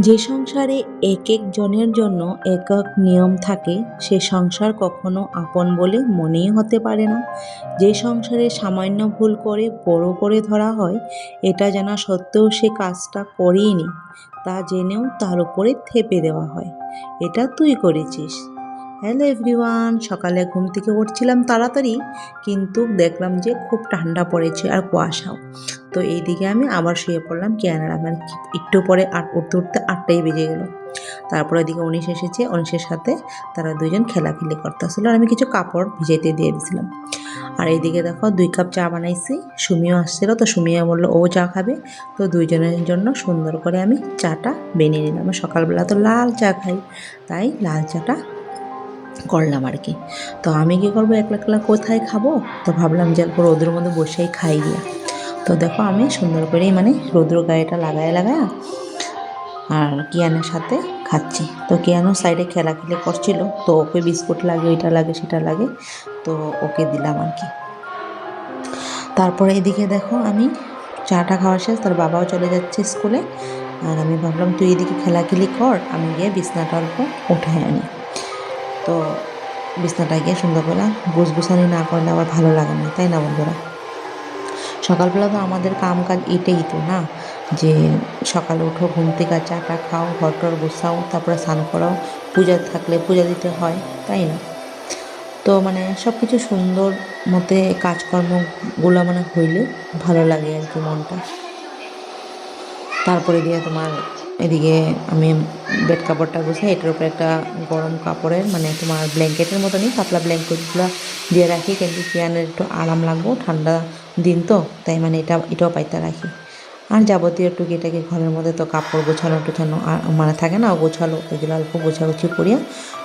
যে সংসারে এক এক জনের জন্য এক এক নিয়ম থাকে সে সংসার কখনো আপন বলে মনেই হতে পারে না। যে সংসারে সামান্য ভুল করে বড় করে ধরা হয়, এটা জানা সত্ত্বেও সে কাজটা করেইনি তা জেনেও তার উপরে থেপে দেওয়া হয়, এটা তুই করেছিস। হ্যালো এভরিওয়ান, সকালে ঘুম থেকে উঠছিলাম তাড়াতাড়ি, কিন্তু দেখলাম যে খুব ঠান্ডা পড়েছে আর কুয়াশাও। তো এইদিকে আমি আবার শুয়ে পড়লাম। কেনার আমার একটু পরে উঠতে উঠতে 8টাই বেজে গেল। তারপর এদিকে অনিশ এসেছে, অনিশের সাথে তারা দুজন খেলাখেলি করতেছিল আর আমি কিছু কাপড় ভিজাইতে দিয়ে দিয়েছিলাম। আর এইদিকে দেখো 2 কাপ চা বানাইছি। সুমিও আসছিল, তো সুমিয়া বললো ও চা খাবে, তো দুইজনের জন্য সুন্দর করে আমি চাটা বানিয়ে নিলাম। সকালবেলা তো লাল চা খাই, তাই লাল চাটা করলাম আর কি। তো আমি কি করবো, একলা একলা কোথায় খাবো, তো ভাবলাম যে এরপর রোদের মধ্যে বসেই খাই গিয়া। তো দেখো আমি সুন্দর করেই রৌদ্র গায়েটা লাগায় আর কিয়ানের সাথে খাচ্ছি। তো কিয়ানো সাইডে খেলাখেলি করছিল, তো ওকে বিস্কুট লাগে, এটা লাগে সেটা লাগে, তো ওকে দিলাম আর কি। তারপরে এদিকে দেখো আমি চাটা খাওয়া শেষ, তার বাবাও চলে যাচ্ছে স্কুলে। আর আমি ভাবলাম তুই এদিকে খেলাখেলি কর, আমি গিয়ে বিছনাটা অল্প উঠায় আনি। তো বিছনাটা গিয়ে সুন্দর করে গুছগুছানি না করলে আবার ভালো লাগে না, তাই না বন্ধুরা? সকালবেলা তো আমাদের কাম কাজ এটাই তো না, যে সকালে উঠো, ঘুম থেকে চাটা খাও, ঘর টর গুছাও, তারপরে স্নান করাও, পূজা থাকলে পূজা দিতে হয়, তাই না? তো সব কিছু সুন্দর মতে কাজকর্মগুলো হইলে ভালো লাগে আর কি মনটা। তারপরে দিয়ে তোমার এদিকে আমি বেড কাপড়টা গুছাই, এটার উপরে একটা গরম কাপড়ের তোমার ব্ল্যাঙ্কেটের মতনই পাতলা ব্ল্যাঙ্কেটগুলো দিয়ে রাখি, কিন্তু কিয়ানের একটু আরাম লাগবো, ঠান্ডা দিন তো, তাই এটাও পাইতে রাখি। আর যাবতীয় টুকিটাকি ঘরের মধ্যে তো কাপড় গোছানো টোছানো আর থাকে না, গোছালো, ওইগুলো অল্প গোছাগুছি করিয়া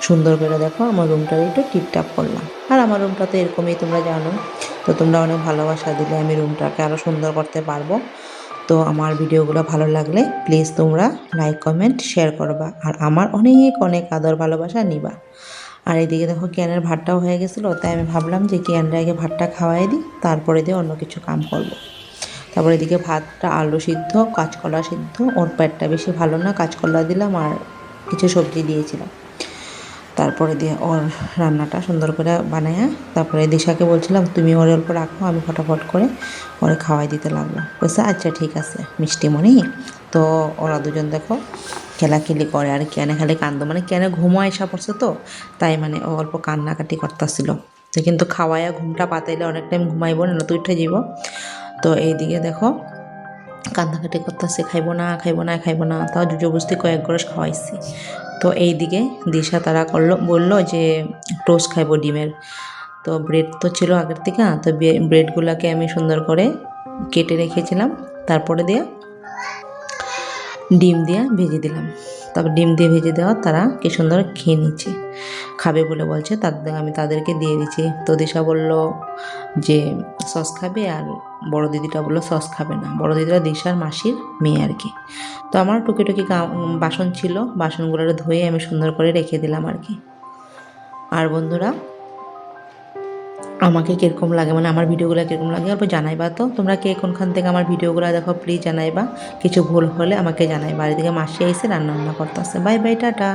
সুন্দর করে দেখো আমার রুমটা একটু টিপটাপ করলাম। আর আমার রুমটা তো এরকমই, তোমরা জানো। তো তোমরা অনেক ভালোবাসা দিলে আমি রুমটাকে আরও সুন্দর করতে পারবো। তো আমার ভিডিওগুলো ভালো লাগলে প্লিজ তোমরা লাইক কমেন্ট শেয়ার করবা, আর আমার অনেক অনেক আদর ভালোবাসা নিবা। আর এদিকে দেখো কিয়ানের ভাতটাও হয়ে গেছিলো, তাই আমি ভাবলাম যে কিয়ানরা আগে ভাতটা খাওয়াই দিই, তারপরে দিয়ে অন্য কিছু কাম করব। তারপরে এদিকে ভাতটা আলু সিদ্ধ, কাঁচকলা সিদ্ধ, ওর পেটটা বেশি ভালো না, কাঁচকলা দিলাম আর কিছু সবজি দিয়েছিলাম। তারপরে দিয়ে ওর রান্নাটা সুন্দর করে বানায়া, তারপরে দিশাকে বলছিলাম তুমি ওর অল্প রাখো, আমি ফটাফট করে ওরে খাওয়াই দিতে লাগলো। বলছে আচ্ছা ঠিক আছে মিষ্টিমণি। তো ওরা দুজন দেখো খেলাখেলি করে, আর কেনে খালি কান্দ, কেনে ঘুমো এসা পড়ছে, তো তাই ও অল্প কান্নাকাটি করতেছিল। তো কিন্তু খাওয়াইয়া ঘুমটা পাতাইলে অনেক টাইম ঘুমাইব না, তুই উঠে যাব। তো এইদিকে দেখো কান্নাকাটি করতেছে, খাইব না খাইব না খাইব না, তাও জুজবস্তি কয়েক গ্রস খাওয়াইছি। তো এইদিকে দিশা তারা বললো যে টোস্ট খাইব ডিমের। তো ব্রেড তো ছিল আগের থেকে, তো ব্রেডগুলোকে আমি সুন্দর করে কেটে রেখেছিলাম, তারপরে দিয়ে ডিম দিয়ে ভেজে দিলাম। তারপর ডিম দিয়ে ভেজে দেওয়া তারা কি সুন্দর খেয়ে নিচ্ছে, খাবে বলে বলছে, আমি তাদেরকে দিয়ে দিচ্ছি। তো দিশা বলল যে সস খাবে, আর বড় দিদিটা বললো সস খাবে না। বড় দিদিটা দিশার মাসির মেয়ে আর কি। তো আমার টুকি বাসন ছিল, বাসনগুলো ধুয়ে আমি সুন্দর করে রেখে দিলাম আর কি। আর বন্ধুরা আমাকে কীরকম লাগে, আমার ভিডিওগুলো কীরকম লাগে অল্প জানাইবা। তো তোমরা কে কোনখান থেকে আমার ভিডিওগুলো দেখো প্লিজ জানাইবা, কিছু ভুল হলে আমাকে জানাইবা। আর এদিকে মাসি আইসে রান্না করতেছে। Bye bye, tata.